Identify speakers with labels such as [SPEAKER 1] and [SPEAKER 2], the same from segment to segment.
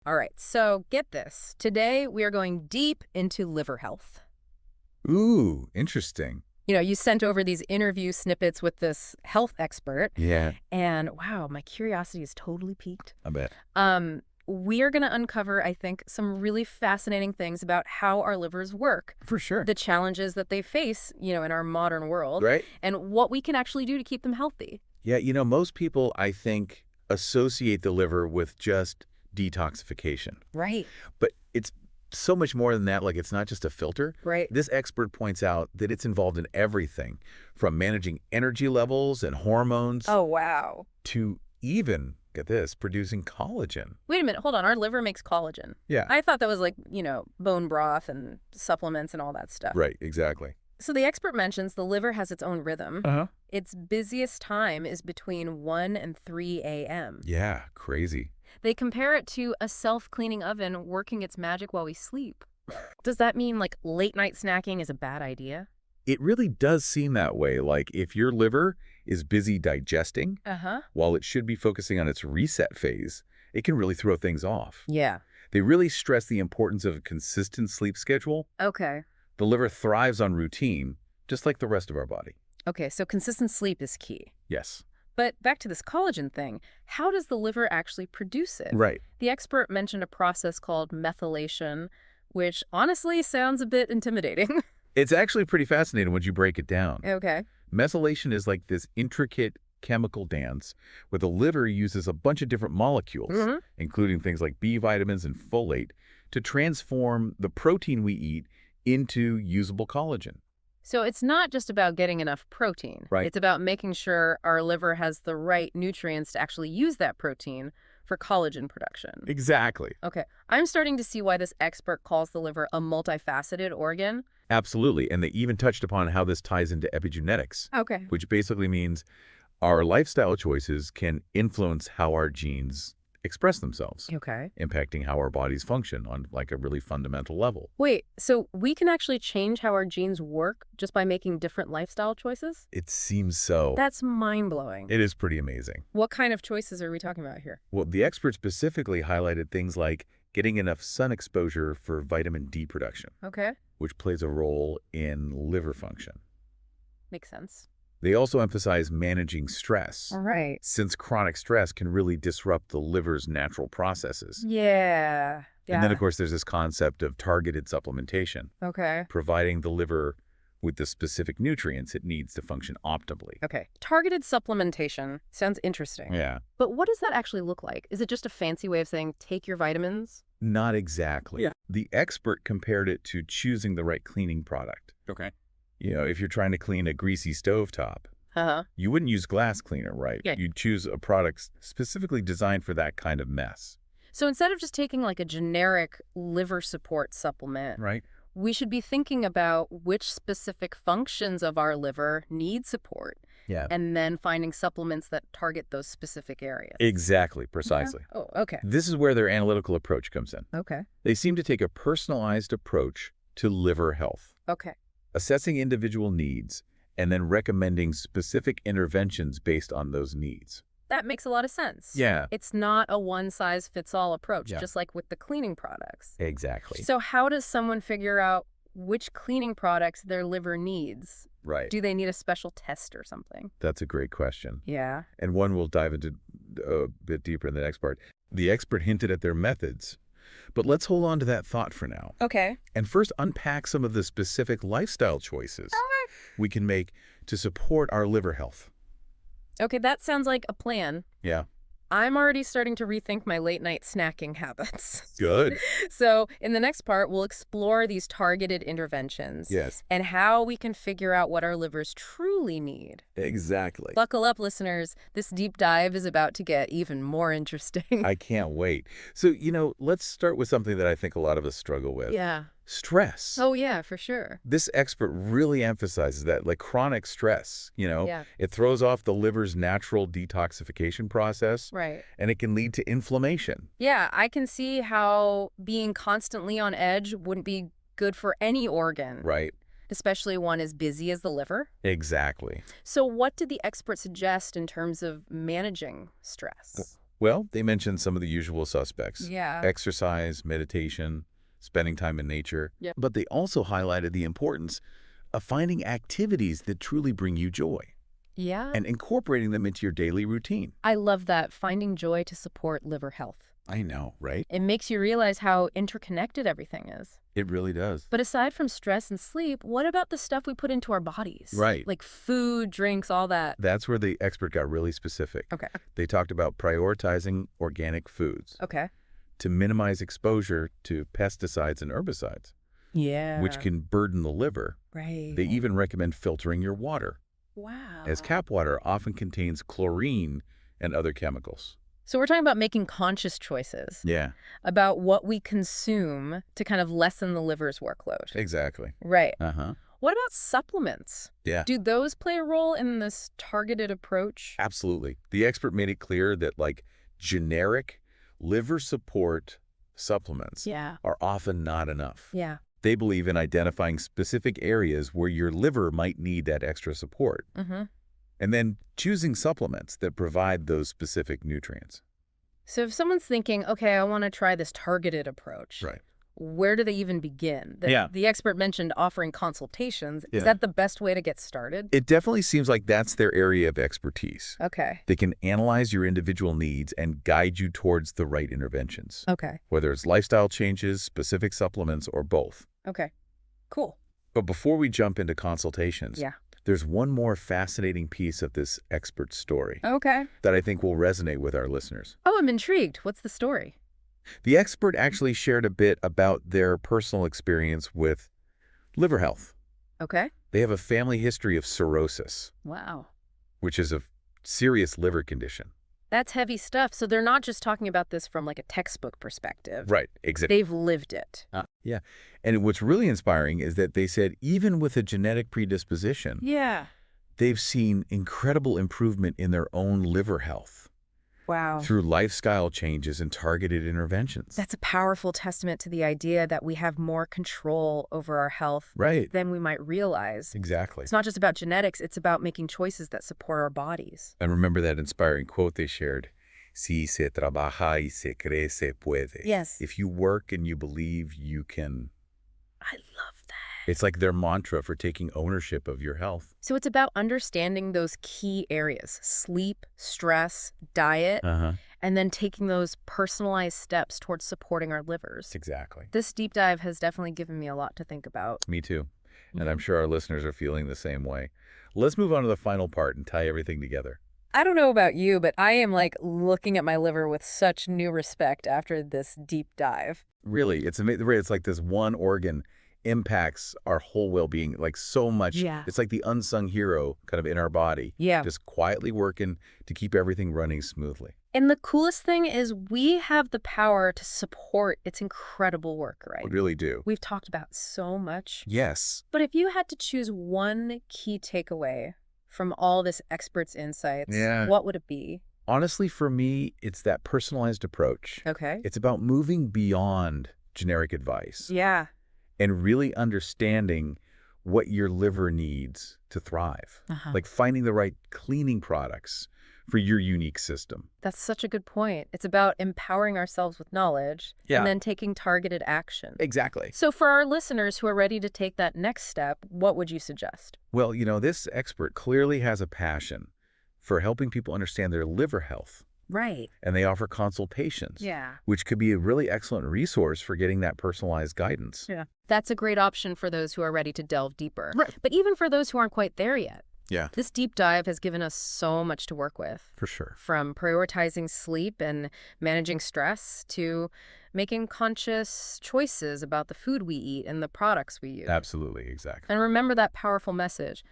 [SPEAKER 1] All right, so get this. Today we are going deep into liver health.
[SPEAKER 2] Ooh, interesting.
[SPEAKER 1] You sent over these interview snippets with this health expert,
[SPEAKER 2] Yeah,
[SPEAKER 1] and wow, my curiosity is totally piqued.
[SPEAKER 2] I bet.
[SPEAKER 1] We are going to uncover, I think, some really fascinating things about how our livers work,
[SPEAKER 2] For sure.
[SPEAKER 1] the challenges that they face, in our modern world,
[SPEAKER 2] Right?
[SPEAKER 1] and what we can actually do to keep them healthy.
[SPEAKER 2] Yeah, most people, I think, associate the liver with just detoxification.
[SPEAKER 1] Right.
[SPEAKER 2] But it's so much more than that. Like, it's not just a filter.
[SPEAKER 1] Right.
[SPEAKER 2] This expert points out that it's involved in everything from managing energy levels and hormones
[SPEAKER 1] Oh, wow.
[SPEAKER 2] to even, get this, producing collagen.
[SPEAKER 1] Wait a minute, hold on. Our liver makes collagen.
[SPEAKER 2] Yeah.
[SPEAKER 1] I thought that was like, bone broth and supplements and all that stuff.
[SPEAKER 2] Right, exactly.
[SPEAKER 1] So the expert mentions the liver has its own rhythm.
[SPEAKER 2] Uh-huh.
[SPEAKER 1] Its busiest time is between 1 and 3 a.m.
[SPEAKER 2] Yeah, crazy.
[SPEAKER 1] They compare it to a self-cleaning oven working its magic while we sleep. Does that mean like late night snacking is a bad idea?
[SPEAKER 2] It really does seem that way. Like, if your liver is busy digesting,
[SPEAKER 1] Uh-huh.
[SPEAKER 2] while it should be focusing on its reset phase, it can really throw things off.
[SPEAKER 1] Yeah.
[SPEAKER 2] They really stress the importance of a consistent sleep schedule.
[SPEAKER 1] Okay.
[SPEAKER 2] The liver thrives on routine, just like the rest of our body.
[SPEAKER 1] Okay, so consistent sleep is key.
[SPEAKER 2] Yes.
[SPEAKER 1] But back to this collagen thing, how does the liver actually produce it?
[SPEAKER 2] Right.
[SPEAKER 1] The expert mentioned a process called methylation, which honestly sounds a bit intimidating.
[SPEAKER 2] It's actually pretty fascinating when you break it down.
[SPEAKER 1] Okay.
[SPEAKER 2] Methylation is like this intricate chemical dance where the liver uses a bunch of different molecules,
[SPEAKER 1] Mm-hmm.
[SPEAKER 2] including things like B vitamins and folate, to transform the protein we eat into usable collagen.
[SPEAKER 1] So it's not just about getting enough protein.
[SPEAKER 2] Right.
[SPEAKER 1] It's about making sure our liver has the right nutrients to actually use that protein for collagen production.
[SPEAKER 2] Exactly.
[SPEAKER 1] Okay. I'm starting to see why this expert calls the liver a multifaceted organ.
[SPEAKER 2] Absolutely. And they even touched upon how this ties into epigenetics,
[SPEAKER 1] Okay.
[SPEAKER 2] which basically means our lifestyle choices can influence how our genes express themselves,
[SPEAKER 1] Okay.
[SPEAKER 2] impacting how our bodies function on like a really fundamental level.
[SPEAKER 1] Wait, so we can actually change how our genes work just by making different lifestyle choices?
[SPEAKER 2] It seems so.
[SPEAKER 1] That's mind-blowing.
[SPEAKER 2] It is pretty amazing.
[SPEAKER 1] What kind of choices are we talking about here?
[SPEAKER 2] Well, the expert specifically highlighted things like getting enough sun exposure for vitamin D production,
[SPEAKER 1] Okay.
[SPEAKER 2] which plays a role in liver function.
[SPEAKER 1] Makes sense.
[SPEAKER 2] They also emphasize managing stress,
[SPEAKER 1] All right.
[SPEAKER 2] since chronic stress can really disrupt the liver's natural processes.
[SPEAKER 1] Yeah.
[SPEAKER 2] And then, of course, there's this concept of targeted supplementation,
[SPEAKER 1] Okay.
[SPEAKER 2] providing the liver with the specific nutrients it needs to function optimally.
[SPEAKER 1] Okay. Targeted supplementation sounds interesting.
[SPEAKER 2] Yeah.
[SPEAKER 1] But what does that actually look like? Is it just a fancy way of saying take your vitamins?
[SPEAKER 2] Not exactly.
[SPEAKER 1] Yeah.
[SPEAKER 2] The expert compared it to choosing the right cleaning product.
[SPEAKER 1] Okay.
[SPEAKER 2] If you're trying to clean a greasy stovetop,
[SPEAKER 1] Uh-huh.
[SPEAKER 2] you wouldn't use glass cleaner, right?
[SPEAKER 1] Yeah.
[SPEAKER 2] You'd choose a product specifically designed for that kind of mess.
[SPEAKER 1] So instead of just taking like a generic liver support supplement,
[SPEAKER 2] Right?
[SPEAKER 1] we should be thinking about which specific functions of our liver need support
[SPEAKER 2] Yeah.
[SPEAKER 1] and then finding supplements that target those specific areas.
[SPEAKER 2] Exactly. Precisely.
[SPEAKER 1] Oh, okay.
[SPEAKER 2] This is where their analytical approach comes in.
[SPEAKER 1] Okay.
[SPEAKER 2] They seem to take a personalized approach to liver health,
[SPEAKER 1] Okay.
[SPEAKER 2] assessing individual needs and then recommending specific interventions based on those needs.
[SPEAKER 1] That makes a lot of sense.
[SPEAKER 2] Yeah.
[SPEAKER 1] It's not a one-size-fits-all approach,
[SPEAKER 2] Yeah.
[SPEAKER 1] just like with the cleaning products.
[SPEAKER 2] Exactly.
[SPEAKER 1] So how does someone figure out which cleaning products their liver needs?
[SPEAKER 2] Right.
[SPEAKER 1] Do they need a special test or something?
[SPEAKER 2] That's a great question.
[SPEAKER 1] Yeah.
[SPEAKER 2] And one we'll dive into a bit deeper in the next part. The expert hinted at their methods, but let's hold on to that thought for now.
[SPEAKER 1] Okay.
[SPEAKER 2] And first unpack some of the specific lifestyle choices we can make to support our liver health.
[SPEAKER 1] Okay, that sounds like a plan.
[SPEAKER 2] Yeah.
[SPEAKER 1] I'm already starting to rethink my late-night snacking habits.
[SPEAKER 2] Good.
[SPEAKER 1] So in the next part, we'll explore these targeted interventions.
[SPEAKER 2] Yes.
[SPEAKER 1] And how we can figure out what our livers truly need.
[SPEAKER 2] Exactly.
[SPEAKER 1] Buckle up, listeners. This deep dive is about to get even more interesting.
[SPEAKER 2] I can't wait. So, let's start with something that I think a lot of us struggle with.
[SPEAKER 1] Yeah.
[SPEAKER 2] Stress.
[SPEAKER 1] Oh, yeah, for sure.
[SPEAKER 2] This expert really emphasizes that, like chronic stress,
[SPEAKER 1] Yeah.
[SPEAKER 2] it throws off the liver's natural detoxification process,
[SPEAKER 1] Right.
[SPEAKER 2] and it can lead to inflammation.
[SPEAKER 1] Yeah, I can see how being constantly on edge wouldn't be good for any organ,
[SPEAKER 2] Right.
[SPEAKER 1] especially one as busy as the liver.
[SPEAKER 2] Exactly.
[SPEAKER 1] So what did the expert suggest in terms of managing stress?
[SPEAKER 2] Well, they mentioned some of the usual suspects.
[SPEAKER 1] Yeah.
[SPEAKER 2] Exercise, meditation, spending time in nature.
[SPEAKER 1] Yep.
[SPEAKER 2] But they also highlighted the importance of finding activities that truly bring you joy
[SPEAKER 1] Yeah.
[SPEAKER 2] and incorporating them into your daily routine.
[SPEAKER 1] I love that, finding joy to support liver health.
[SPEAKER 2] I know, right?
[SPEAKER 1] It makes you realize how interconnected everything is.
[SPEAKER 2] It really does.
[SPEAKER 1] But aside from stress and sleep, what about the stuff we put into our bodies?
[SPEAKER 2] Right.
[SPEAKER 1] Like food, drinks, all that.
[SPEAKER 2] That's where the expert got really specific.
[SPEAKER 1] Okay.
[SPEAKER 2] They talked about prioritizing organic foods
[SPEAKER 1] Okay.
[SPEAKER 2] to minimize exposure to pesticides and herbicides,
[SPEAKER 1] Yeah.
[SPEAKER 2] which can burden the liver.
[SPEAKER 1] Right.
[SPEAKER 2] They even recommend filtering your water,
[SPEAKER 1] Wow.
[SPEAKER 2] as tap water often contains chlorine and other chemicals.
[SPEAKER 1] So we're talking about making conscious choices
[SPEAKER 2] Yeah,
[SPEAKER 1] about what we consume to kind of lessen the liver's workload.
[SPEAKER 2] exactly.
[SPEAKER 1] Right.
[SPEAKER 2] Uh-huh.
[SPEAKER 1] What about supplements?
[SPEAKER 2] Yeah,
[SPEAKER 1] Do those play a role in this targeted approach?
[SPEAKER 2] absolutely. The expert made it clear that, like, generic liver support supplements
[SPEAKER 1] Yeah.
[SPEAKER 2] are often not enough.
[SPEAKER 1] Yeah.
[SPEAKER 2] They believe in identifying specific areas where your liver might need that extra support,
[SPEAKER 1] Mm-hmm.
[SPEAKER 2] and then choosing supplements that provide those specific nutrients.
[SPEAKER 1] So if someone's thinking, okay, I want to try this targeted approach,
[SPEAKER 2] Right.
[SPEAKER 1] where do they even begin? The expert mentioned offering consultations.
[SPEAKER 2] Yeah.
[SPEAKER 1] Is that the best way to get started?
[SPEAKER 2] It definitely seems like that's their area of expertise.
[SPEAKER 1] Okay.
[SPEAKER 2] They can analyze your individual needs and guide you towards the right interventions,
[SPEAKER 1] Okay.
[SPEAKER 2] whether it's lifestyle changes, specific supplements, or both.
[SPEAKER 1] Okay. Cool.
[SPEAKER 2] But before we jump into consultations,
[SPEAKER 1] Yeah.
[SPEAKER 2] there's one more fascinating piece of this expert story
[SPEAKER 1] Okay.
[SPEAKER 2] that I think will resonate with our listeners.
[SPEAKER 1] Oh, I'm intrigued. What's the story?
[SPEAKER 2] The expert actually shared a bit about their personal experience with liver health.
[SPEAKER 1] Okay.
[SPEAKER 2] They have a family history of cirrhosis,
[SPEAKER 1] Wow.
[SPEAKER 2] which is a serious liver condition.
[SPEAKER 1] That's heavy stuff. So they're not just talking about this from like a textbook perspective.
[SPEAKER 2] Right, exactly.
[SPEAKER 1] They've lived it.
[SPEAKER 2] Yeah. And what's really inspiring is that they said even with a genetic predisposition,
[SPEAKER 1] Yeah.
[SPEAKER 2] they've seen incredible improvement in their own liver health
[SPEAKER 1] Wow.
[SPEAKER 2] through lifestyle changes and targeted interventions.
[SPEAKER 1] That's a powerful testament to the idea that we have more control over our health
[SPEAKER 2] right.
[SPEAKER 1] than we might realize.
[SPEAKER 2] Exactly.
[SPEAKER 1] It's not just about genetics, it's about making choices that support our bodies.
[SPEAKER 2] And remember that inspiring quote they shared, Si se trabaja y se cree, se puede.
[SPEAKER 1] Yes.
[SPEAKER 2] If you work and you believe, you can.
[SPEAKER 1] I love that.
[SPEAKER 2] It's like their mantra for taking ownership of your health.
[SPEAKER 1] So it's about understanding those key areas, sleep, stress, diet,
[SPEAKER 2] Uh-huh.
[SPEAKER 1] and then taking those personalized steps towards supporting our livers.
[SPEAKER 2] Exactly.
[SPEAKER 1] This deep dive has definitely given me a lot to think about.
[SPEAKER 2] Me too. And I'm sure our listeners are feeling the same way. Let's move on to the final part and tie everything together.
[SPEAKER 1] I don't know about you, but I am like looking at my liver with such new respect after this deep dive.
[SPEAKER 2] Really, it's amazing. It's like this one organ impacts our whole well-being like so much.
[SPEAKER 1] Yeah.
[SPEAKER 2] It's like the unsung hero kind of in our body,
[SPEAKER 1] Yeah.
[SPEAKER 2] just quietly working to keep everything running smoothly.
[SPEAKER 1] And the coolest thing is we have the power to support its incredible work, right?
[SPEAKER 2] We really do.
[SPEAKER 1] We've talked about so much.
[SPEAKER 2] Yes.
[SPEAKER 1] But if you had to choose one key takeaway from all this expert's insights,
[SPEAKER 2] Yeah.
[SPEAKER 1] what would it be?
[SPEAKER 2] Honestly, for me, it's that personalized approach.
[SPEAKER 1] Okay.
[SPEAKER 2] It's about moving beyond generic advice
[SPEAKER 1] Yeah.
[SPEAKER 2] and really understanding what your liver needs to thrive.
[SPEAKER 1] Uh-huh.
[SPEAKER 2] Like finding the right cleaning products for your unique system.
[SPEAKER 1] That's such a good point. It's about empowering ourselves with knowledge
[SPEAKER 2] Yeah.
[SPEAKER 1] and then taking targeted action.
[SPEAKER 2] Exactly.
[SPEAKER 1] So for our listeners who are ready to take that next step, what would you suggest?
[SPEAKER 2] Well, this expert clearly has a passion for helping people understand their liver health,
[SPEAKER 1] Right.
[SPEAKER 2] and they offer consultations,
[SPEAKER 1] Yeah.
[SPEAKER 2] which could be a really excellent resource for getting that personalized guidance.
[SPEAKER 1] Yeah. That's a great option for those who are ready to delve deeper.
[SPEAKER 2] Right.
[SPEAKER 1] But even for those who aren't quite there yet,
[SPEAKER 2] Yeah,
[SPEAKER 1] this deep dive has given us so much to work with.
[SPEAKER 2] for sure.
[SPEAKER 1] From prioritizing sleep and managing stress to making conscious choices about the food we eat and the products we use.
[SPEAKER 2] Absolutely, exactly.
[SPEAKER 1] And remember that powerful message.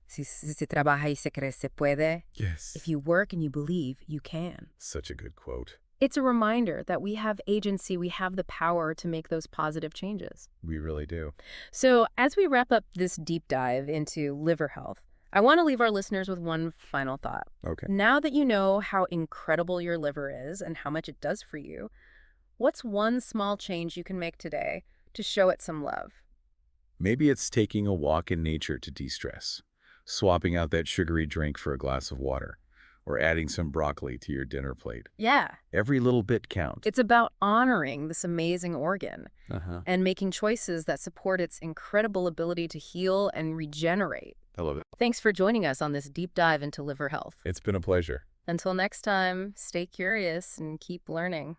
[SPEAKER 1] Si se trabaja y se cree, se puede.
[SPEAKER 2] Yes.
[SPEAKER 1] If you work and you believe, you can.
[SPEAKER 2] Such a good quote.
[SPEAKER 1] It's a reminder that we have agency, we have the power to make those positive changes.
[SPEAKER 2] We really do.
[SPEAKER 1] So as we wrap up this deep dive into liver health, I want to leave our listeners with one final thought.
[SPEAKER 2] Okay.
[SPEAKER 1] Now that you know how incredible your liver is and how much it does for you, what's one small change you can make today to show it some love?
[SPEAKER 2] Maybe it's taking a walk in nature to de-stress, swapping out that sugary drink for a glass of water, or adding some broccoli to your dinner plate.
[SPEAKER 1] Yeah.
[SPEAKER 2] Every little bit counts.
[SPEAKER 1] It's about honoring this amazing organ
[SPEAKER 2] Uh-huh.
[SPEAKER 1] and making choices that support its incredible ability to heal and regenerate.
[SPEAKER 2] I love it.
[SPEAKER 1] Thanks for joining us on this deep dive into liver health.
[SPEAKER 2] It's been a pleasure.
[SPEAKER 1] Until next time, stay curious and keep learning.